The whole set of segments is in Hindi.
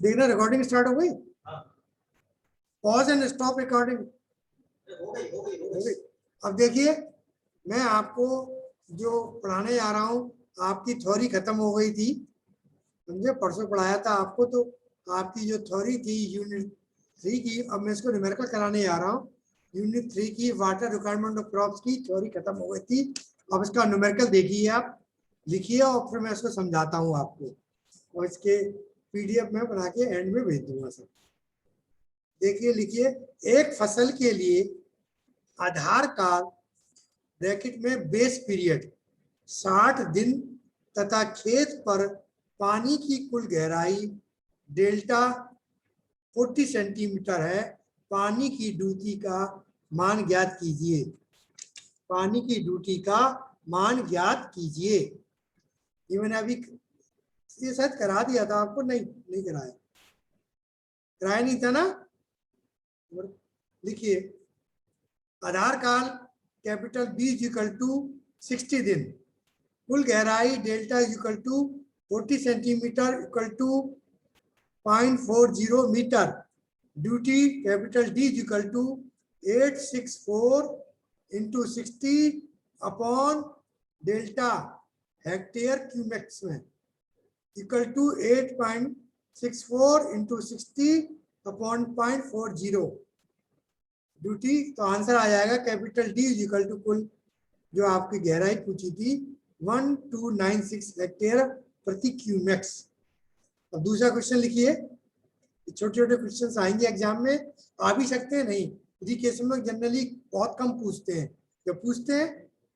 देखना रिकॉर्डिंग स्टार्ट हो गई। Pause and stop recording. हो गई। अब देखिए मैं आपको जो पढ़ाने जा रहा हूँ, आपकी थ्योरी खत्म हो गई थी, समझे, परसों पढ़ाया था आपको, तो आपकी जो थ्योरी थी यूनिट 3 की, अब मैं इसको न्यूमेरिकल कराने जा रहा हूँ। यूनिट 3 की वाटर रिक्वायरमेंट ऑफ क्रॉप्स की थ्योरी खत्म हो गई थी। अब इसका न्यूमेरिकल देखिए, आप लिखिए और फिर मैं इसको समझाता हूँ आपको, और इसके पीडीएफ में बना के एंड में भेज दूंगा सर। देखिए लिखिए, एक फसल के लिए आधार कार्ड ब्रैकेट में बेस पीरियड 60 दिन तथा खेत पर पानी की कुल गहराई डेल्टा 40 सेंटीमीटर है। पानी की ड्यूटी का मान ज्ञात कीजिए। पानी की ड्यूटी का मान ज्ञात कीजिए। ये मैंने अभी ये शायद करा दिया था आपको, नहीं कराया, कराया नहीं था ना। लिखिए, आधार काल कैपिटल बी इक्वल टू 60 दिन, कुल गहराई delta equal to 40 centimetre equal to 0.40 metre, duty capital D equal to 864 into 60 upon delta hectare cumecs में equal to 8.64 into 60 upon 0.40 duty. तो आंसर आ जाएगा कैपिटल डी इक्वल टू कुल जो आपकी गहराई पूछी थी 1296 हेक्टेयर प्रति क्यूमेक्स। अब दूसरा क्वेश्चन लिखिए, छोटे छोटे क्वेश्चन आएंगे एग्जाम में, आ भी सकते हैं, नहीं एजुकेशन में जनरली बहुत कम पूछते हैं, जब पूछते हैं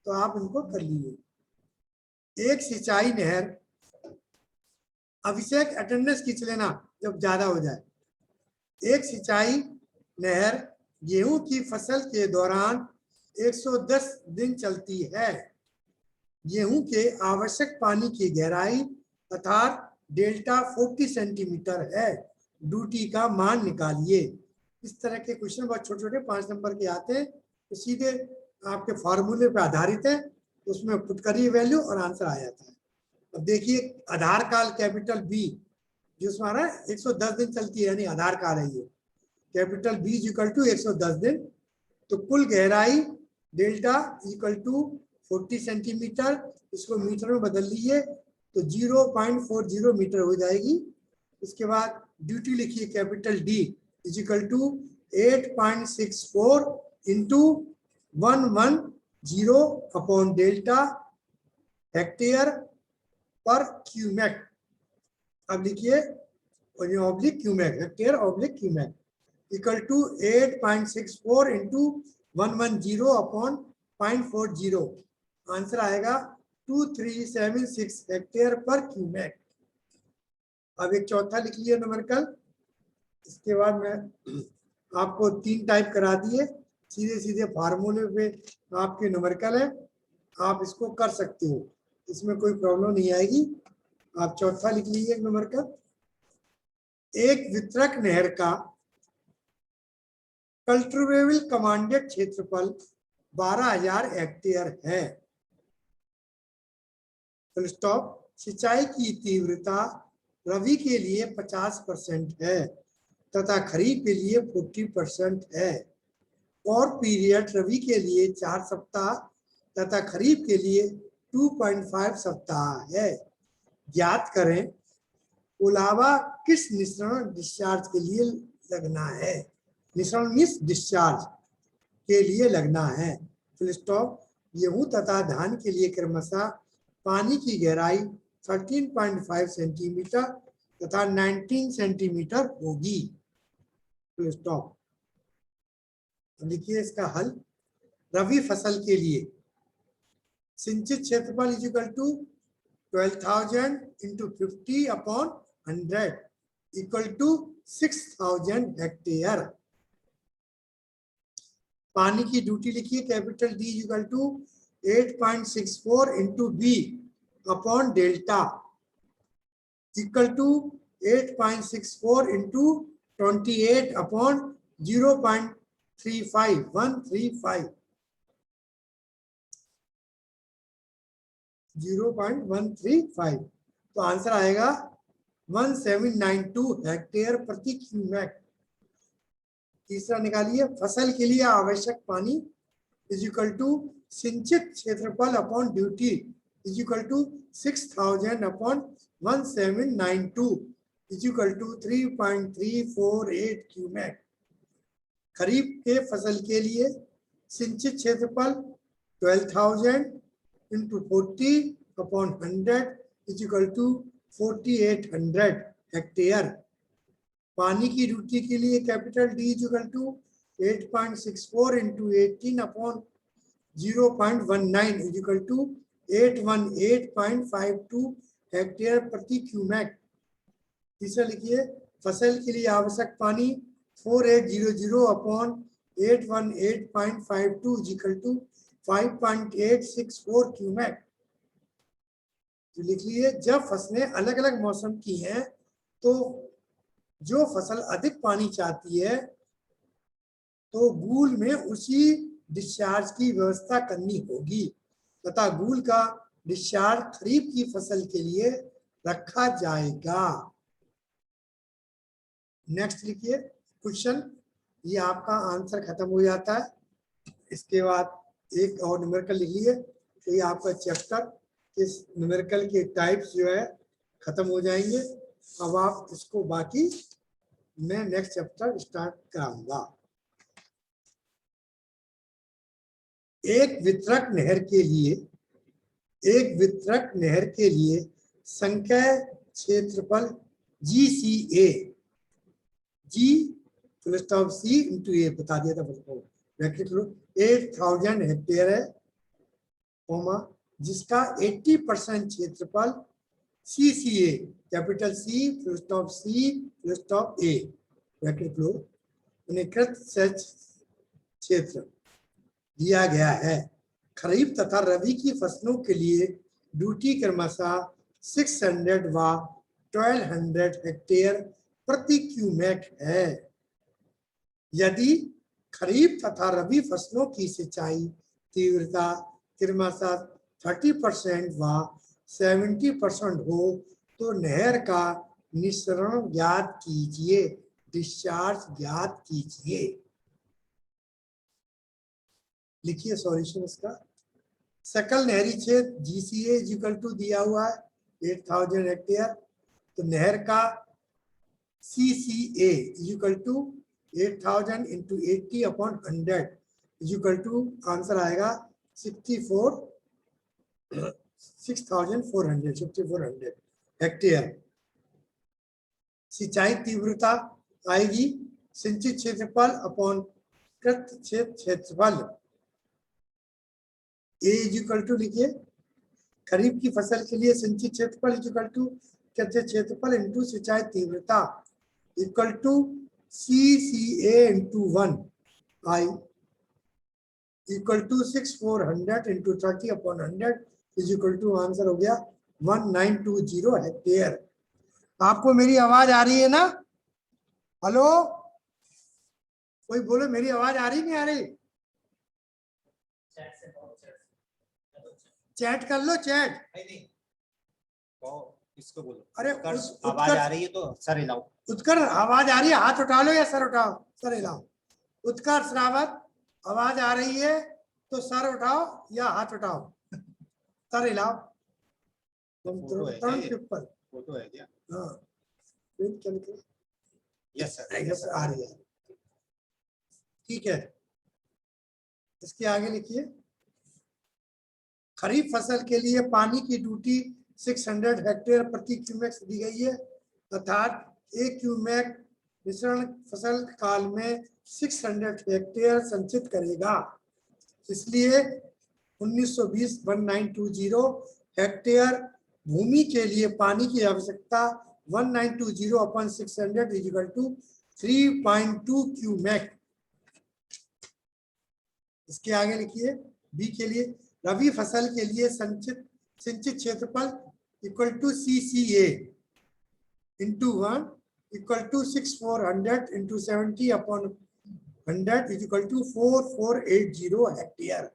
तो आप इनको कर लीजिए। एक सिंचाई नहर, अभिषेक अटेंडेंस खींच लेना जब ज्यादा हो जाए। एक सिंचाई नहर गेहूं की फसल के दौरान 110 दिन चलती है। गेहूं के आवश्यक पानी की गहराई अर्थात डेल्टा 40 सेंटीमीटर है। ड्यूटी का मान निकालिए। इस तरह के क्वेश्चन बहुत छोटे छोटे 5 नंबर के आते हैं, तो सीधे आपके फॉर्मूले पर आधारित है, उसमें पुट करिए वैल्यू और आंसर आ जाता है। अब देखिए, आधार काल कैपिटल बी जो हमारा 110 दिन चलती है, यानी आधार काल है ये, कैपिटल बी इक्वल टू 110 दिन, तो कुल गहराई डेल्टा इक्वल टू 40 सेंटीमीटर, इसको मीटर में बदल लीजिए तो 0.40 मीटर हो जाएगी। इसके बाद ड्यूटी लिखिए, capital D equal to 8.64 into 110 upon delta hectare पर क्यूमेक। अब लिखिए oblique cumec, hectare oblique cumec equal to 8.64 into 110 upon 0.40। Answer आएगा 2376 हेक्टेयर पर क्यूमेक। अब एक चौथा लिख लिया न्यूमेरिकल। इसके बाद मैं आपको 3 टाइप करा दिए, सीधे सीधे फार्मूले पे आपके न्यूमेरिकल है, आप इसको कर सकते हो, इसमें कोई प्रॉब्लम नहीं आएगी। आप चौथा लिख लीजिए न्यूमेरिकल। एक वितरक नहर का कल्टिवेबल कमांडेड क्षेत्रफल 12,000 हेक्टेयर है। Full stop. सिंचाई की तीव्रता रबी के लिए 50% है तथा खरीफ के लिए 40% है, और पीरियड रबी के लिए 4 सप्ताह तथा खरीफ के लिए 2.5 सप्ताह है। ज्ञात करें उलावा किस मिश्रण डिस्चार्ज के लिए लगना है। मिश्रण मीन्स डिस्चार्ज के लिए लगना है। Full stop. गेहूं तथा धान के लिए क्रमशः पानी की गहराई 13.5 सेंटीमीटर तथा 19 सेंटीमीटर होगी। Full stop. लिखिए इसका हल। रबी फसल के लिए सिंचित क्षेत्रफल equal to 12,000 into 50 upon 100 equal to 6,000 hectare. पानी की ड्यूटी लिखिए, capital D equal to 8.64 into B upon delta equal to 8.64 into 28 upon 0.35 135 0.135। तो आंसर आएगा 1792 हेक्टेयर प्रति क्यूमेक। तीसरा निकालिए, फसल के लिए आवश्यक पानी इज इक्वल टू सिंचित क्षेत्रफल upon duty is equal to 6000 upon 1792 is equal to 3.348 cumec. Kharif के फसल के लिए सिंचित क्षेत्रफल 12,000 into 40 upon 100 is equal to 4800 hectare. पानी की ड्यूटी के लिए capital D is equal to 8.64 into 18 upon 0.19 is equal to 818.52 hectare प्रति क्यूमेक। तीसरा लिखिए, फसल के लिए आवश्यक पानी 4800 upon 818.52 is equal to 5.864 cumec. तो लिख लिए, जब फसलें अलग अलग मौसम की हैं तो जो फसल अधिक पानी चाहती है तो गूल में उसी डिस्चार्ज की व्यवस्था करनी होगी तथा गूल का डिस्चार्ज खरीफ की फसल के लिए रखा जाएगा। नेक्स्ट लिखिए क्वेश्चन, ये आपका आंसर खत्म हो जाता है। इसके बाद एक और न्यूमेरिकल लिख लीजिए, तो ये आपका चैप्टर इस न्यूमेरिकल के टाइप्स जो है खत्म हो जाएंगे। अब आप इसको बाकी मैं नेक्स्ट चैप्टर स्टार्ट कराऊंगा। एक वितरक नहर के लिए संख्या क्षेत्रफल GCA G full C into A बता दिया था ब्रैकेट लो 8000 हेक्टेयर है, जिसका 80% क्षेत्रफल CCA capital C full stop A bracket लो कृत क्षेत्र दिया गया है। खरीफ तथा रबी की फसलों के लिए ड्यूटी क्रमशः 600 व 1200 हेक्टेयर प्रति क्यूमेक है। यदि खरीफ तथा रबी फसलों की सिंचाई तीव्रता क्रमशः 30% व 70% हो तो नहर का निस्सरण ज्ञात कीजिए, डिस्चार्ज ज्ञात कीजिए। लिखिए सॉल्यूशन इसका। सकल नहरी क्षेत्र GCA इक्वल टू दिया हुआ है 8000 हेक्टेयर, तो नहर का CCA equal to 8000 into 80 upon 100 equal to answer आएगा 6400 हेक्टेयर। सिंचाई तीव्रता आएगी सिंचित क्षेत्रफल अपॉन कृत क्षेत्रफल A इक्वल टू लिखिए, खरीफ की फसल के लिए सिंचित क्षेत्रफल इक्वल टू कृत क्षेत्रफल इंटू सिंचाई तीव्रता equal to CCA into 1 I equal to 6400 into 30 upon 100 is equal to answer हो गया 1920 हेक्टेयर। आपको मेरी आवाज आ रही है ना? हेलो, कोई बोलो मेरी आवाज आ रही नहीं आ रही? चैट कर लो, चैट। इसको बोलो। अरे आवाज आ रही है तो सर हिलाओ। उत्कर्ष आवाज आ रही है, हाथ उठा लो या सर उठाओ, सर हिलाओ। उत्कर्ष रावत आवाज आ रही है तो सर उठाओ या हाथ उठाओ, सर हिलाओ। पेपर फोटो है क्या? हाँ, यस सर, आ रही है, ठीक है। इसके आगे लिखिए, खरीफ फसल के लिए पानी की ड्यूटी 600 हेक्टेयर प्रति क्यूमेक दी गई है, अर्थात एक क्यूमेक मिश्रण फसल काल में 600 हेक्टेयर संचित करेगा। इसलिए 1920 हेक्टेयर भूमि के लिए पानी की आवश्यकता 1920 अपॉन 600 इक्वल टू 3.2 क्यूमेक। इसके आगे लिखिए, बी के लिए रबी फसल के लिए सिंचित क्षेत्रफल equal to CCA into 1 equal to 6400 into 70 upon 100 is equal to 4480 hectare.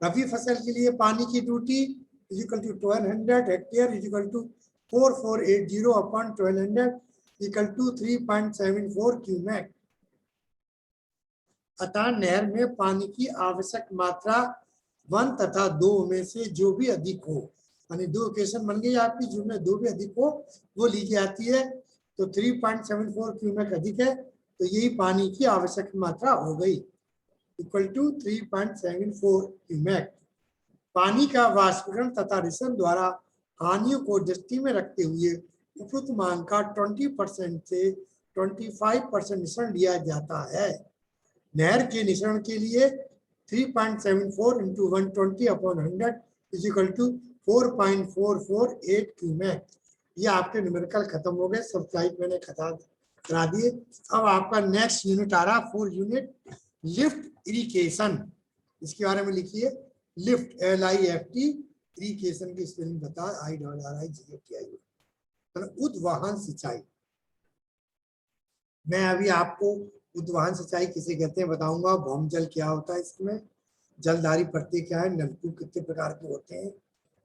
Rabi फसल के लिए पानी की duty is equal to 1200 hectare is equal to 4480 upon 1200 equal to 3.74 cumec. अतः नहर में पानी की आवश्यक मात्रा 1 तथा 2 में से जो भी अधिक हो, यानी दो इक्वेशन बन गई आपकी, जिनमें 2 भी अधिक हो वो ली जाती है। तो 3.74 क्यूमेक अधिक है तो यही पानी की आवश्यक मात्रा हो गई, इक्वल टू 3.74 क्यूमेक। पानी का वाष्पीकरण तथा रिसन द्वारा हानियों को दृष्टि में रखते हुए उपयुक्त मान का 20% से 25% मिश्रण लिया जाता है। नहर के मिश्रण के लिए 3.74 into 120 upon 100 is equal to 4.448 cumec. ये आपके न्यूमेरिकल खत्म हो गए, सब स्लाइड मैंने खत्म करा दिए। अब आपका नेक्स्ट यूनिट आ रहा 4 यूनिट लिफ्ट इरिगेशन। इसके बारे में लिखिए लिफ्ट, LIFT, इरिगेशन की स्पेलिंग बता IRRIGATI, उद्वहन सिंचाई। मैं अभी आपको उद्वहन सिंचाई किसे कहते हैं बताऊंगा, भौम जल क्या होता है, इसमें जलधारी पट्टी क्या है, नलकूप कितने प्रकार के होते हैं,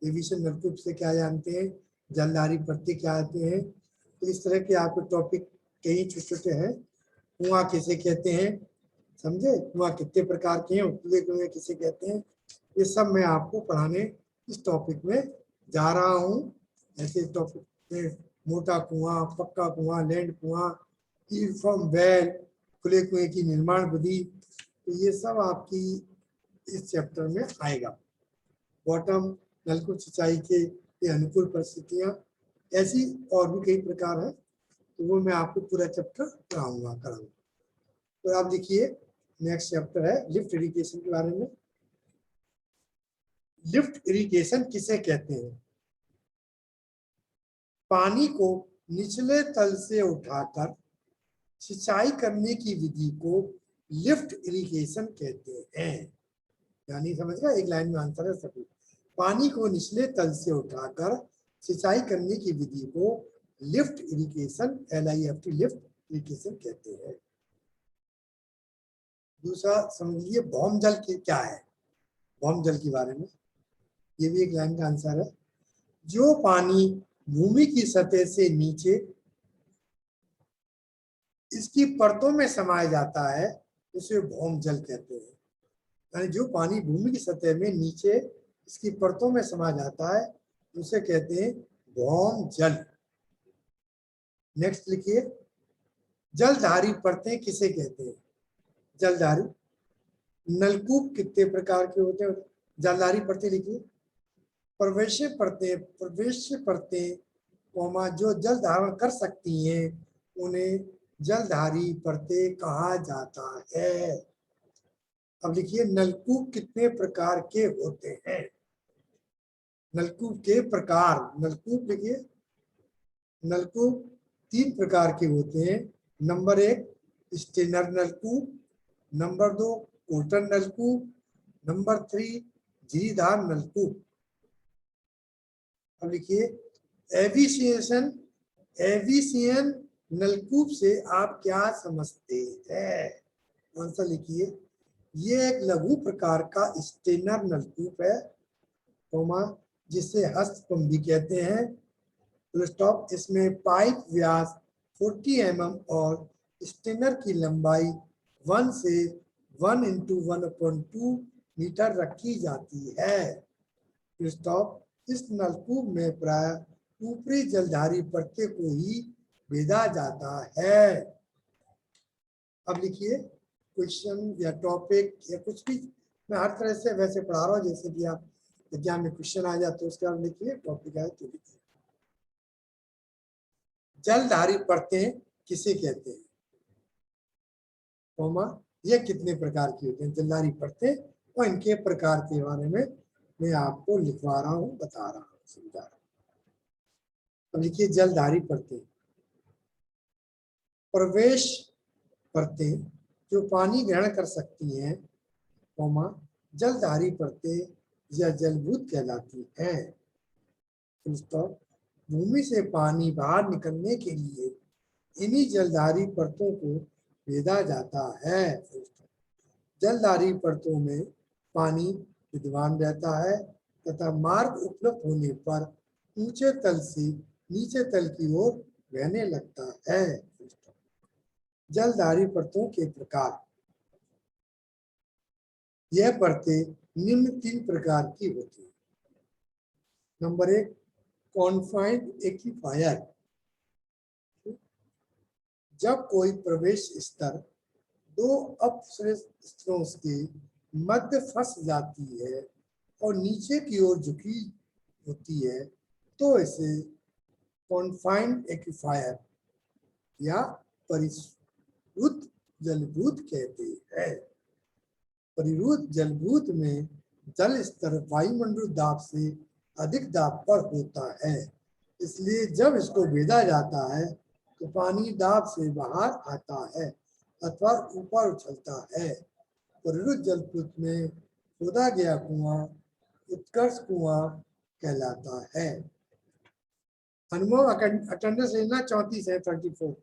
एविएशन नलकूप से क्या जानते हैं, जलधारी पट्टी क्या आते हैं। तो इस तरह के आपके टॉपिक कई छोटे छोटे हैं। कुआं किसे कहते हैं, समझे, कुआं कितने प्रकार के हैं, उतले कुएं किसे कहते हैं, ये सब मैं आपको पढ़ाने इस टॉपिक में जा रहा हूँ। ऐसे टॉपिक में मोटा कुआं, पक्का कुआं, लैंड कुआं, यूनिफॉर्म वेल, खुले कुएं की निर्माण विधि, तो ये सब आपकी इस चैप्टर में आएगा। बॉटम नलकूप सिंचाई के ये अनुकूल परिस्थितियां, ऐसी और भी कई प्रकार है, तो वो मैं आपको पूरा चैप्टर कराऊंगा। तो आप देखिए नेक्स्ट चैप्टर है लिफ्ट इरिगेशन के बारे में। लिफ्ट इरिगेशन किसे कहते हैं? पानी को निचले तल से उठाकर सिंचाई करने की विधि को लिफ्ट इरिगेशन कहते हैं। यानी समझ गए, एक लाइन में आंसर है सभी। पानी को निचले तल से उठाकर सिंचाई करने की विधि को lift irrigation, LIFT, lift irrigation कहते हैं। दूसरा समझिए भौम जल क्या है, भौम जल के बारे में, ये भी एक लाइन का आंसर है। जो पानी भूमि की सतह से नीचे इसकी परतों में समाया जाता है उसे भौम जल कहते हैं। यानी जो पानी भूमि की सतह में नीचे इसकी परतों में समा जाता है उसे कहते हैं भौम जल। नेक्स्ट लिखिए जलधारी परतें किसे कहते हैं? जलधारी नलकूप कितने प्रकार के होते हैं? जलधारी परतें लिखिए प्रवेश्य परतें जो जल धारण कर सकती हैं उन्हें जलधारी परतें कहा जाता है। अब लिखिए नलकूप कितने प्रकार के होते हैं? नलकूप के प्रकार, नलकूप लिखिए नलकूप 3 प्रकार के होते हैं। नंबर 1 स्टेनर नलकूप, नंबर 2 कोटन नलकूप, नंबर 3 झिरीदार नलकूप। अब लिखिए एविएशन नलकूप से आप क्या समझते हैं? आंसर लिखिए ये एक लघु प्रकार का स्टेनर नलकूप है, जिसे हस्त पंप भी कहते हैं, स्टॉप। इसमें पाइप व्यास 40 mm और स्टेनर की लंबाई 1 से 1 × 1/2 मीटर रखी जाती है, स्टॉप। इस नलकूप में प्राय ऊपरी जलधारी परते को ही भेजा जाता है। अब लिखिए क्वेश्चन या टॉपिक या कुछ भी, मैं हर तरह से वैसे पढ़ा रहा हूँ जैसे कि आप एग्जाम में क्वेश्चन आ जाते हैं, उसके बाद लिखिए टॉपिक आए तो लिखिए। जलधारी परतें किसे कहते हैं, ये कितने प्रकार की होती हैं जलधारी परतें, और इनके प्रकार के बारे में मैं आपको लिखवा रहा हूँ, बता रहा हूँ, समझा रहा हूँ। अब लिखिए जलधारी परतें, प्रवेश परतें जो पानी ग्रहण कर सकती हैं, जलधारी परतें या जलभूत कहलाती हैं, भूमि से पानी बाहर निकलने के लिए इन्हीं जलधारी परतों को भेजा जाता है। जलधारी परतों में पानी विद्यमान रहता है तथा मार्ग उपलब्ध होने पर ऊंचे तल से नीचे तल की ओर बहने लगता है। जलधारी परतों के प्रकार। यह परतें निम्न 3 प्रकार की होती है। Number 1, confined aquifer. जब कोई प्रवेश स्तर 2 अपसृत स्तरों के मध्य फंस जाती है और नीचे की ओर झुकी होती है तो इसे कॉन्फाइंड एक्विफायर या परिरुद्ध जलभूत कहते हैं। परिरुद्ध जलभूत में जल स्तर वायुमंडलीय दाब से अधिक दाब पर होता है, इसलिए जब इसको भेजा जाता है तो पानी दाब से बाहर आता है अथवा ऊपर उछलता है। परिरुद्ध जलभूत में खोदा गया कुआं उत्कर्ष कुआं कहलाता है। अनुभव अटेंडेंस लेना 34 है, 34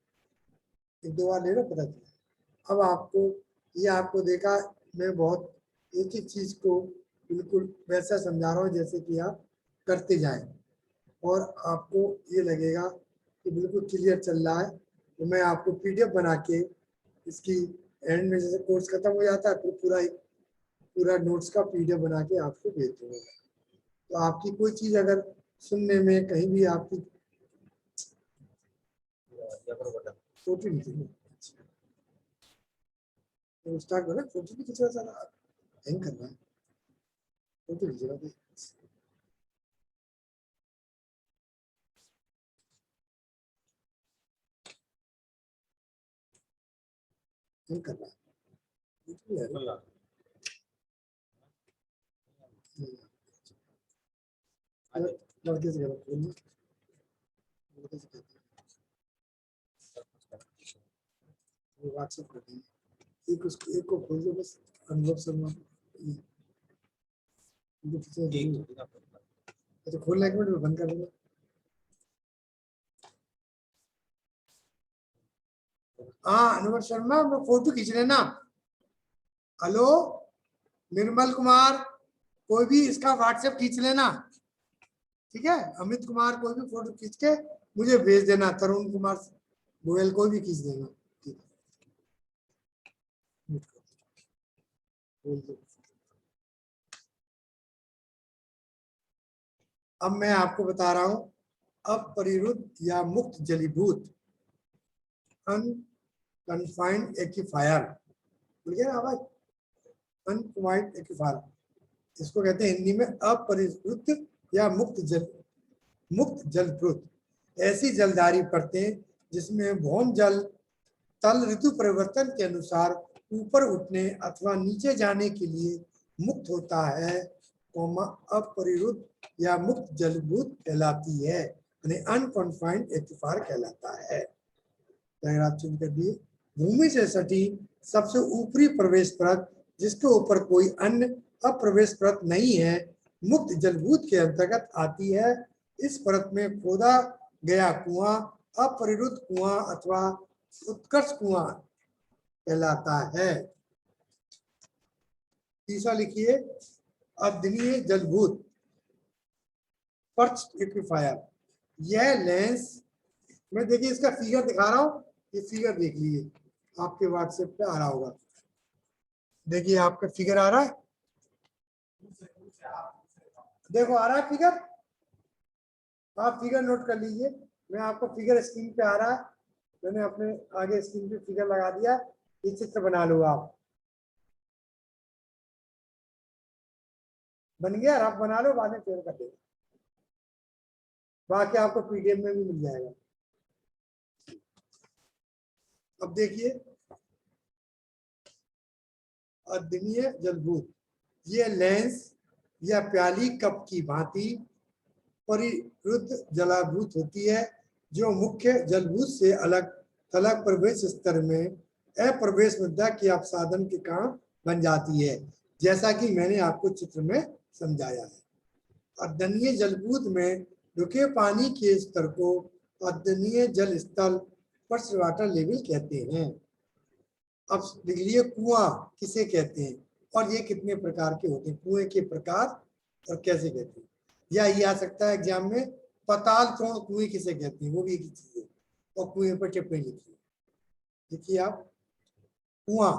एक 2 बार ले लो पता चला। अब आपको ये आपको देखा मैं बहुत एक एक चीज को बिल्कुल वैसा समझा रहा हूँ जैसे कि आप करते जाएं और आपको ये लगेगा कि बिल्कुल क्लियर चल रहा है। तो मैं आपको पीडीएफ बना के इसकी एंड में जैसे कोर्स खत्म हो जाता है फिर पूरा नोट्स का पीडीएफ बना के आपको भेज दूंगा। तो आपकी कोई चीज अगर सुनने में कहीं भी आपकी फोटो नहीं तो स्टार्ट करो, फोटो भी खींचना सारा हैंग करना है, फोटो खींचना भी हैंग करना है। लड़के से करो, लड़के से कहते हैं व्हाट्सएप कर देंगे। एक को खोल दो बस, अनुभव शर्मा अच्छा खोलना 1 मिनट में बंद कर देना। हाँ अनुभव शर्मा वो फोटो खींच लेना। हेलो निर्मल कुमार कोई भी इसका व्हाट्सएप खींच लेना, ठीक है। अमित कुमार कोई भी फोटो खींच के मुझे भेज देना। तरुण कुमार गोयल कोई भी खींच देना, ठीक है। अब मैं आपको बता रहा हूं अपरिरुद्ध या मुक्त जलीभूत अनकन्फाइंड एक्विफायर, बोल गया ना भाई, अनकन्फाइंड एक्विफायर इसको कहते हैं हिंदी में अपरिरुद्ध या मुक्त जलभूत। ऐसी जलधारी परतें जिसमें भौम जल तल ऋतु परिवर्तन के अनुसार ऊपर उठने अथवा नीचे जाने के लिए मुक्त होता है, अपरिरुद्ध या मुक्त जलभूत कहलाती है, यानी अनकन्फाइंड एक्विफायर कहलाता है। चेंज कर दिए। भूमि से सटी सबसे ऊपरी प्रवेश परत जिसके ऊपर कोई अन्य अप्रवेश परत नहीं है मुक्त जलभूत के अंतर्गत आती है। इस परत में खोदा गया कुआं अपरिरुद्ध कुआं अथवा उत्कर्ष कुआं कहलाता है। तीसरा लिखिए अध्ययनीय जलभूत पर्च एक्विफायर। यह लेंस मैं देखिए इसका फिगर दिखा रहा हूं, ये फिगर देख लीजिए आपके व्हाट्सएप पे आ रहा होगा। देखिए आपका फिगर आ रहा है, देखो आ रहा है फिगर, आप फिगर नोट कर लीजिए। मैं आपको फिगर स्क्रीन पे आ रहा है, मैंने अपने आगे स्क्रीन पे फिगर लगा दिया, ये चित्र बना लो आप। बन गया, आप बना लो, बाद में शेयर कर देना, बाकी आपको पीडीएफ में भी मिल जाएगा। अब देखिए अध्ययनीय जलभूत, ये लेंस या प्याली कप की भांति परिरुद्ध जलाभूत होती है जो मुख्य जलभूत से अलग थलग प्रवेश स्तर में अप्रवेश मुद्दा की अपसाधन के कारण बन जाती है, जैसा कि मैंने आपको चित्र में समझाया है। अध्ययनीय जलभूत में रुके पानी के स्तर को अध्ययनीय जल स्थल फ्रेश वाटर लेवल कहते हैं। अब लिख लिए कुआं किसे कहते हैं और ये कितने प्रकार के होते हैं, कुएं के प्रकार और कैसे कहते हैं। या ये आ सकता है एग्जाम में पताल कोण कुएं किसे कहते हैं, वो भी एक ही चीज है। और कुएं पर टिप्पणी लिखी है। देखिए आप, कुआं,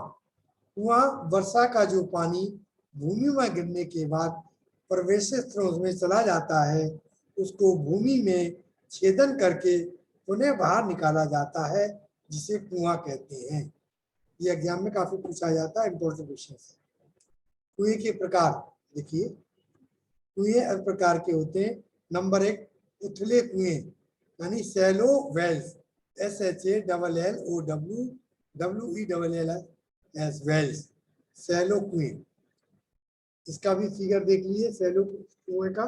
कुआं वर्षा का जो पानी भूमि में गिरने के बाद प्रवेशित स्रोत में चला जाता है, उसको भूमि में छेदन करके पुनः बाहर निकाला जाता है, जिसे कुआं कहते हैं। ये एग्जाम में काफी पूछा जाता है, इंपॉर्टेंट क्वेश्चन है। कुएं के प्रकार देखिए, कुएं अलग प्रकार के होते हैं। नंबर 1, उथले कुएं यानी shallow wells, SHALLOWWELLS wells, shallow कुएं। इसका भी फिगर देख लीजिए, सैलो कुएं का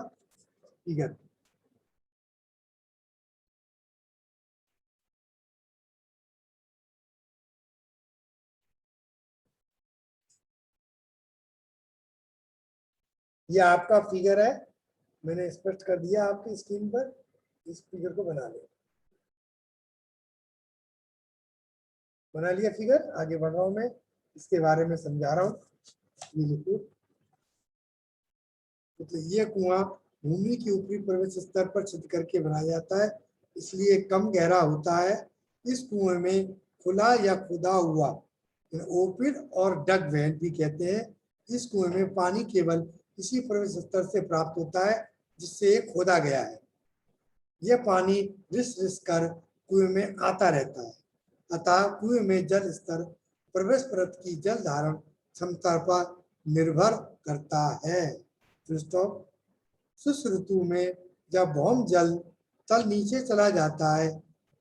फिगर। ये आपका फिगर है, मैंने स्पष्ट कर दिया आपकी स्क्रीन पर। इस फिगर को बना लिया, बना लिया फिगर। आगे बढ़ रहा हूं मैं, इसके बारे में समझा रहा हूँ। ये लिखिए, तो ये कुआं भूमि के ऊपरी प्रवेश स्तर पर छिद करके बनाया जाता है, इसलिए कम गहरा होता है। इस कुएं में खुला या खुदा हुआ, ओपन और डग वेल भी कहते हैं। इस कुएं में पानी केवल इसी प्रवेश स्तर से प्राप्त होता है जिससे ये खोदा गया है। यह पानी रिस रिस कर कुएं में आता रहता है, अतः कुएं में जल स्तर प्रवेश परत की जल धारण क्षमता पर निर्भर करता है। शुष्क ऋतु में जब भौम जल तल नीचे चला जाता है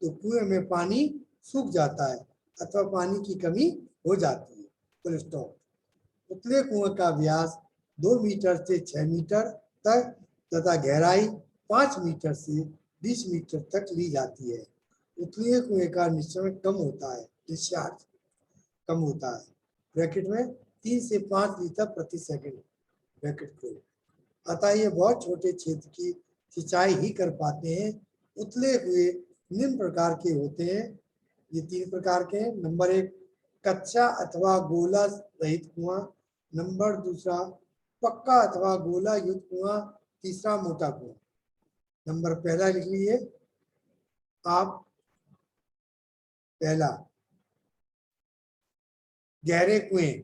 तो कुएं में पानी सूख जाता है अथवा पानी की कमी हो जाती है। Full stop. उतले कुएं का व्यास 2 मीटर से 6 मीटर तक तथा गहराई 5 मीटर से 20 मीटर तक ली जाती है। उतले कुएं का निश्चय कम होता है, डिस्चार्ज कम होता है, ब्रैकेट में 3 से 5 लीटर प्रति सेकंड, ब्रैकेट खोलो। अतः ये बहुत छोटे क्षेत्र की सिंचाई ही कर पाते हैं। उतले हुए निम्न प्रकार के होते हैं। ये 3 प्रकार के हैं। नंबर 1, कच्चा अथवा गोला रहित कुआं। नंबर 2, पक्का अथवा गोला युक्त कुआं। तीसरा, मोटा कुआं। नंबर पहला लिख लीजिए आप। पहला, गहरे कुएं।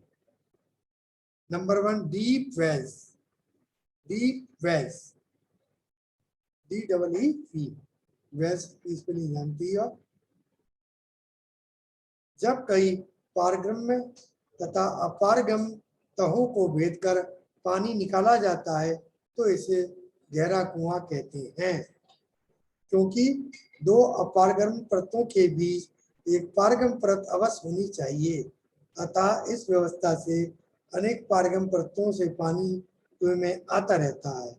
Number 1, deep wells, deep wells, DEEP wells की स्पेलिंग जानती हो। जब कई पारगम्य तथा अपारगम तहों को भेद कर पानी निकाला जाता है तो इसे गहरा कुआं कहते हैं, क्योंकि 2 अपारगम परतों के बीच एक पारगम परत अवश्य होनी चाहिए। अतः इस व्यवस्था से अनेक पारगम परतों से पानी कुएं में आता रहता है।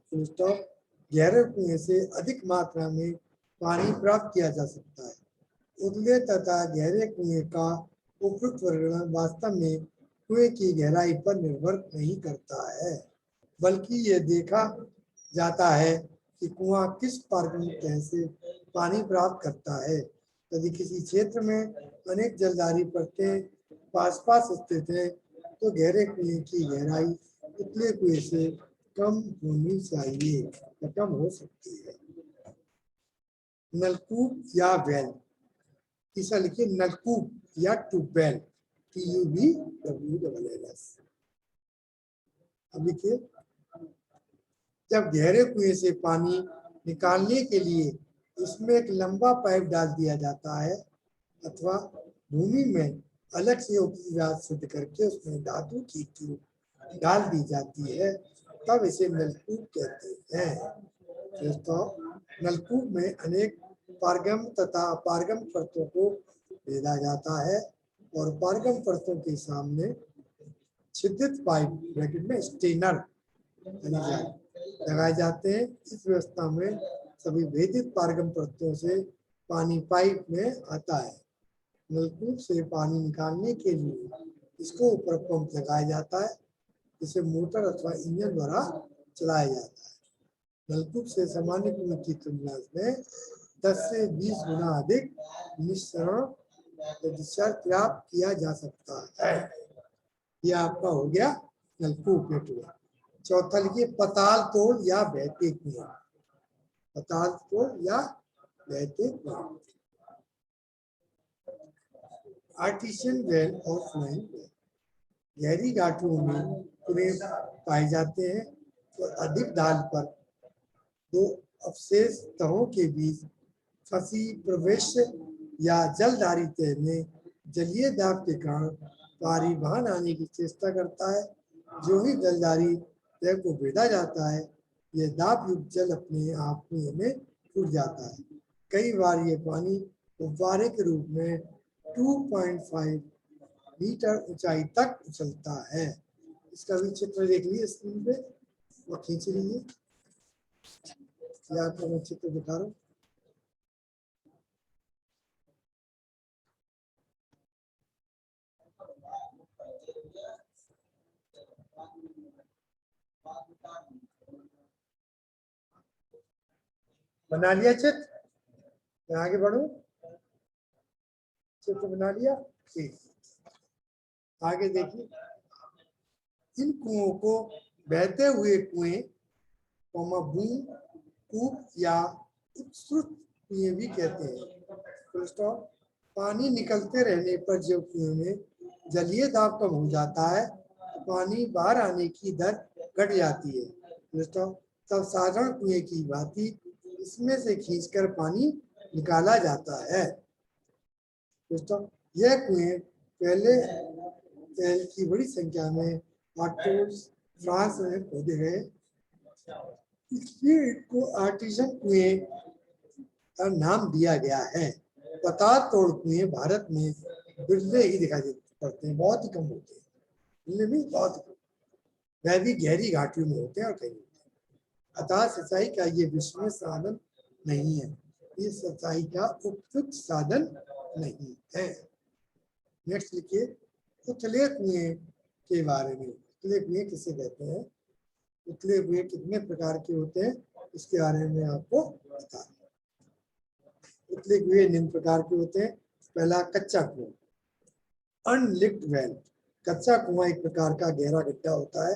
गहरे कुएं से अधिक मात्रा में पानी प्राप्त किया जा सकता है। उतले तथा गहरे कुएं का उपयुक्त वर्गीकरण वास्तव में कुएं की गहराई पर निर्भर नहीं करता है, बल्कि ये देखा जाता है कि कुआं किस पारगम तह से पानी प्राप्त करता है। यदि किसी क्षेत्र में अनेक जलधारी परतें पास पास स्थित हैं तो गहरे कुएं की गहराई उतले कुएं से कम होनी चाहिए या कम हो सकती है। नलकूप या वेल, तीसरा लिखिए नलकूप या ट्यूबवेल, TUBWELLS। अब लिखिए, जब गहरे कुएं से पानी निकालने के लिए उसमें एक लंबा पाइप डाल दिया जाता है अथवा भूमि में अलग से उपजात सिद्ध करके उसमें धातु की ट्यूब डाल दी जाती है, तब इसे नलकूप कहते हैं। तो नलकूप में अनेक पारगम तथा अपारगम परतों को भेदा जाता है और पारगम परतों के सामने छिद्रित पाइप, ब्रैकेट में स्टेनर लगाए जाते हैं। इस व्यवस्था में सभी भेदित पारगम परतों से पानी पाइप में आता है। नलकूप से पानी निकालने के लिए इसको ऊपर पंप लगाया जाता है, जिसे मोटर अथवा इंजन द्वारा चलाया जाता है। नलकूप से सामान्य कुएं की तुलना में 10 से 20 गुना अधिक निस्सरण डिस्चार्ज प्राप्त किया जा सकता है। यह आपका हो गया नलकूप नेटवर्क। चौथा लिखिए, पताल तोड़ या बहते कुआं। पताल तोड़ या बहते कुएं। आर्टिशियन वेल और फ्लोइंग वेल, गहरी गांठों में कुएं पाए जाते हैं तो अधिक ढाल पर दो अवशेष तहों के बीच फंसी प्रवेश या जलधारी तह में जलीय दाब के कारण पानी बाहर आने की चेष्टा करता है। जो ही जलधारी तह को भेदा जाता है, यह दाब युक्त जल अपने आप कुएं में फूट जाता है। कई बार ये पानी फुव्वारे के रूप में 2.5 मीटर ऊंचाई तक उछलता है। इसका भी चित्र देख लीजिए स्क्रीन पे और खींच लीजिए। या तो मैं चित्र दिखा रहा हूँ। बना लिया चित्र? मैं आगे बढ़ू? चित्र बना लिया? ठीक, आगे देखिए। इन कुओं को बहते हुए कुएं, बूंद, कूप या उत्सुक कुएं भी कहते हैं। Full stop. पानी निकलते रहने पर जब कुएं में जलीय दाब कम हो जाता है तो पानी बाहर आने की दर घट जाती है। Full stop. तब साधारण कुएं की भांति इसमें से खींचकर पानी निकाला जाता है। Full stop. यह कुएं पहले की बड़ी संख्या में फ्रांस में खोदे गए, इसलिए इनको आर्टिजन कुएं का नाम दिया गया है। पताल तोड़ कुएं भारत में बिरले ही दिखाई पड़ते हैं, बहुत ही कम होते हैं। बिरले भी बहुत कम, वह भी गहरी घाटियों में होते हैं और कहीं होते हैं। अतः सिंचाई का ये विश्व साधन नहीं है, ये सिंचाई का उपयुक्त साधन नहीं है। नेक्स्ट लिखिए, उथले कुएं के बारे में। उथले कुएं किसे कहते हैं, उथले कुएं कितने प्रकार के होते हैं, इसके बारे में आपको बता दें। उथले कुएं निम्न प्रकार के होते हैं। पहला, कच्चा कुआं, अनलिक्ड वेल। कच्चा कुआं एक प्रकार का गहरा गड्ढा होता है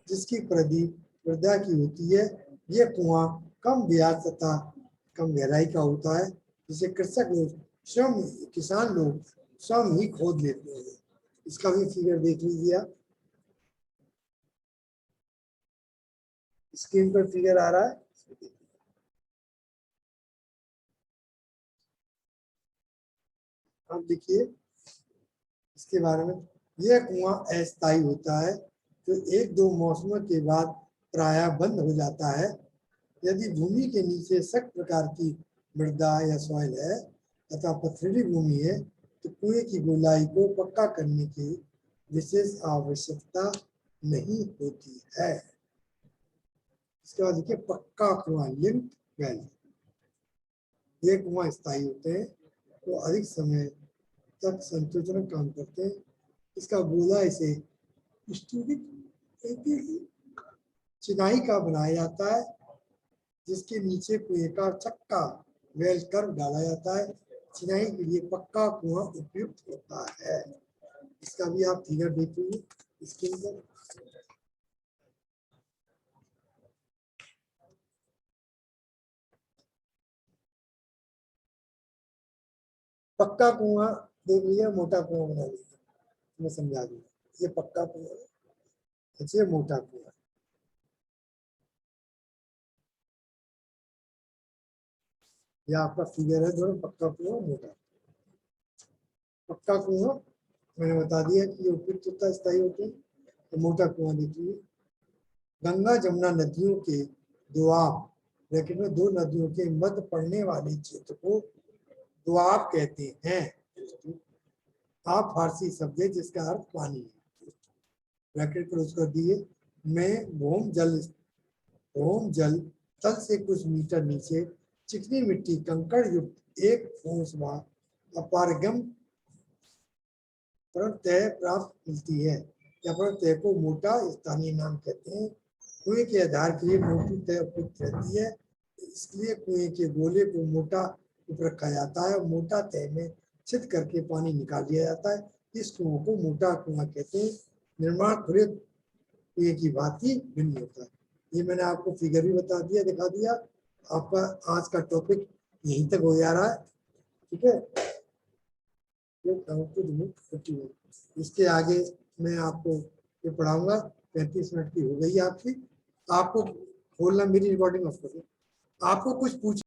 जिसकी परिधि मृदा की होती है। यह कुआं कम ब्याज तथा कम गहराई का होता है, जिसे कृषक लोग स्वयं, किसान लोग स्वयं ही खोद लेते हैं। इसका भी फिगर देख लीजिए आप, स्क्रीन पर फिगर आ रहा है। अब देखिए इसके बारे में। यह कुआं अस्थायी होता है जो एक दो मौसमों के बाद प्रायः बंद हो जाता है। यदि भूमि के नीचे सख्त प्रकार की मृदा या सॉइल है तथा पथरीली भूमि है तो कुएं की गोलाई को पक्का करने की विशेष आवश्यकता नहीं होती है। इसके बाद देखिए, पक्का कुआं, लिंक्ड वेल। ये कुआं स्थायी होते हैं तो अधिक समय तक संतुलन काम करते हैं। इसका गोला इसे चिनाई का बनाया जाता है जिसके नीचे कुएं का चक्का वेल कर्व डाला जाता है। चिनाई के लिए पक्का कुआं उपयुक्त होता है। इसका भी आप फिगर देखिए इसके अंदर। पक्का कुआं देख लिया, मोटा कुआं बना लिया, मैं समझा दूंगा। ये पक्का कुआं है, ये मोटा कुआं। यह आपका फिगर है दोनों, पक्का कुआं, मोटा। पक्का कुआं मैंने बता दिया कि ये उपयुक्त होता है, स्थायी होते हैं। तो मोटा कुआं देखिए, गंगा जमुना नदियों के दोआब, ब्रैकेट में दो नदियों के मध्य पड़ने वाले क्षेत्र को दोआब कहते हैं। आप फारसी शब्द है जिसका अर्थ पानी है। ब्रैकेट क्लोज कर दिए। में भूम जल तल से कुछ मीटर नीचे चिकनी मिट्टी कंकड़ युक्त एक ठोस अपारगम तय प्राप्त मिलती है। या तय को मोटा स्थानीय नाम कहते हैं। कुएं के आधार के लिए मोटी तय उपयुक्त रहती है, इसलिए कुएं के गोले को मोटा ऊपर रखा जाता है। मोटा तय में छिद करके पानी निकाल लिया जाता है। इस कुओं को मोटा कुआं कहते हैं। निर्माण खुले कुएं की भांति भिन्न होता है। ये मैंने आपको फिगर भी बता दिया, दिखा दिया। आपका आज का टॉपिक यहीं तक हो जा रहा है, ठीक है। इसके आगे मैं आपको ये पढ़ाऊंगा। 35 मिनट की हो गई आपकी। आपको खोलना, मेरी रिकॉर्डिंग ऑफ कर दो। आपको कुछ पूछ